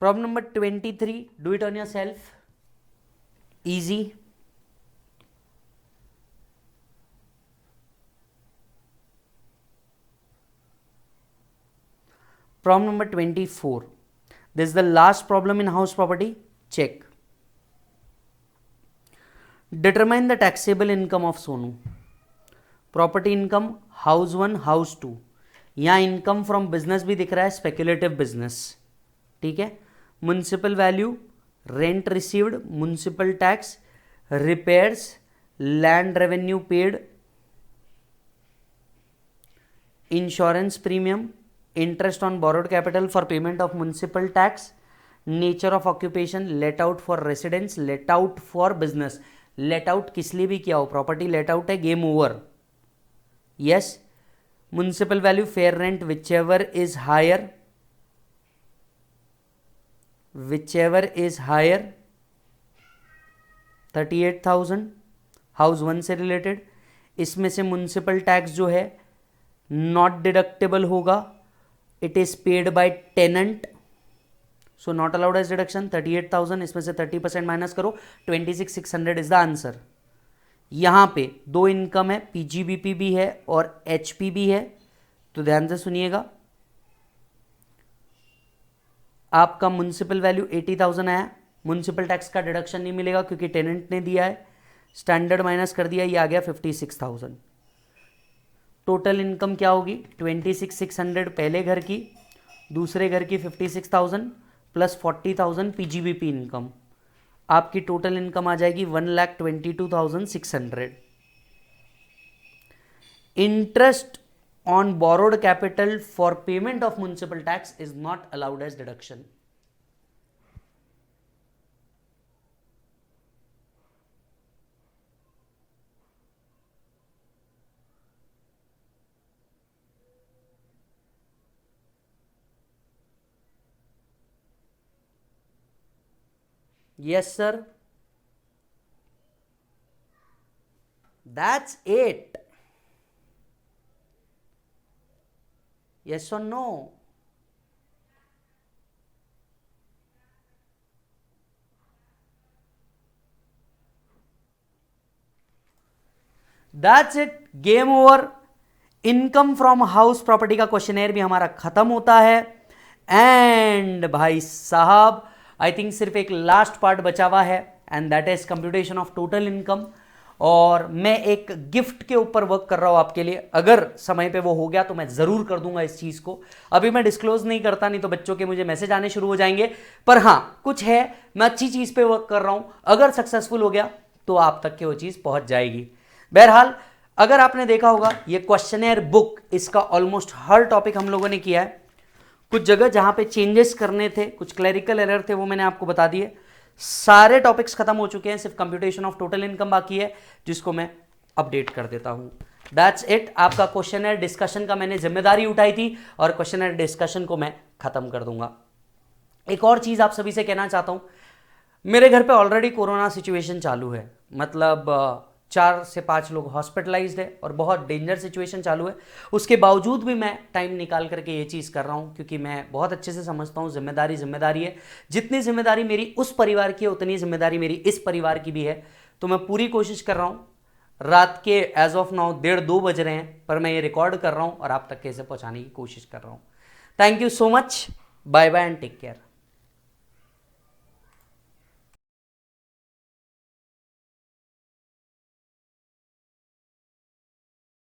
Speaker 1: problem number 23, do it on your self, easy. Problem number 24, this is the last problem in house property. Check. Determine the taxable income of Sonu. Property income house 1, house 2. यहाँ income from business भी दिख रहा है, speculative business, ठीक है। Municipal value, rent received, municipal tax, repairs, land revenue paid, insurance premium, interest on borrowed capital for payment of municipal tax, nature of occupation, let out for residence, let out for business। let out किस लिए भी किया हो, property let out है, game over. Yes, municipal value, fair rent, whichever is higher 38,000, house 1 से related. इसमें से municipal tax जो है नॉट डिडक्टेबल होगा, it is paid by tenant, so not allowed as deduction. 38,000, इसमें से 30% माइनस करो, 26,600 इज द आंसर। यहां पे दो इनकम है, पीजीबीपी भी है और एचपी भी है, तो ध्यान से सुनिएगा। आपका म्युनिसिपल वैल्यू 80,000 आया, म्युनिसिपल टैक्स का डिडक्शन नहीं मिलेगा क्योंकि टेनेंट ने दिया है, स्टैंडर्ड माइनस कर दिया, ये आ गया 56,000। टोटल इनकम क्या होगी, 26,600 पहले घर की, दूसरे घर की 56,000 प्लस 40,000 पीजीबीपी इनकम, आपकी टोटल इनकम आ जाएगी 1,22,600। Interest on borrowed capital for payment of municipal tax is not allowed as deduction. Yes, sir. That's it. Yes or no? That's it. Game over. Income from house property का questionnaire भी हमारा खत्म होता है। And भाई साहब, I think सिर्फ एक लास्ट पार्ट बचा हुआ है, and that is computation of total income. और मैं एक गिफ्ट के ऊपर वर्क कर रहा हूं आपके लिए, अगर समय पे वो हो गया तो मैं जरूर कर दूंगा इस चीज को। अभी मैं डिस्क्लोज नहीं करता, नहीं तो बच्चों के मुझे मैसेज आने शुरू हो जाएंगे। पर हाँ, कुछ है, मैं अच्छी चीज पे वर्क कर रहा हूं, अगर सक्सेसफुल हो गया तो आप तक के वो चीज पहुंच जाएगी। बहरहाल, अगर आपने देखा होगा ये क्वेश्चनर बुक, इसका ऑलमोस्ट हर टॉपिक हम लोगों ने किया है। कुछ जगह जहां पे चेंजेस करने थे, कुछ क्लरिकल एरर थे, वो मैंने आपको बता दिए। सारे टॉपिक्स खत्म हो चुके हैं, सिर्फ कंप्यूटेशन ऑफ टोटल इनकम बाकी है, जिसको मैं अपडेट कर देता हूं। That's it. आपका क्वेश्चनर डिस्कशन का मैंने जिम्मेदारी उठाई थी और क्वेश्चनर डिस्कशन को मैं खत्म कर दूंगा। एक और चीज आप सभी से कहना चाहता हूं, मेरे घर पे ऑलरेडी कोरोना सिचुएशन चालू है, मतलब 4 से 5 लोग हॉस्पिटलाइज्ड है और बहुत डेंजर सिचुएशन चालू है। उसके बावजूद भी मैं टाइम निकाल करके ये चीज़ कर रहा हूँ, क्योंकि मैं बहुत अच्छे से समझता हूँ जिम्मेदारी है। जितनी जिम्मेदारी मेरी उस परिवार की है, उतनी जिम्मेदारी मेरी इस परिवार की भी है। तो मैं पूरी कोशिश कर रहा हूँ। रात के एज ऑफ नाउ 1:30-2 बज रहे हैं, पर मैं ये रिकॉर्ड कर रहा हूँ और आप तक कैसे पहुँचाने की कोशिश कर रहा हूँ। Thank you so much, bye bye and take care.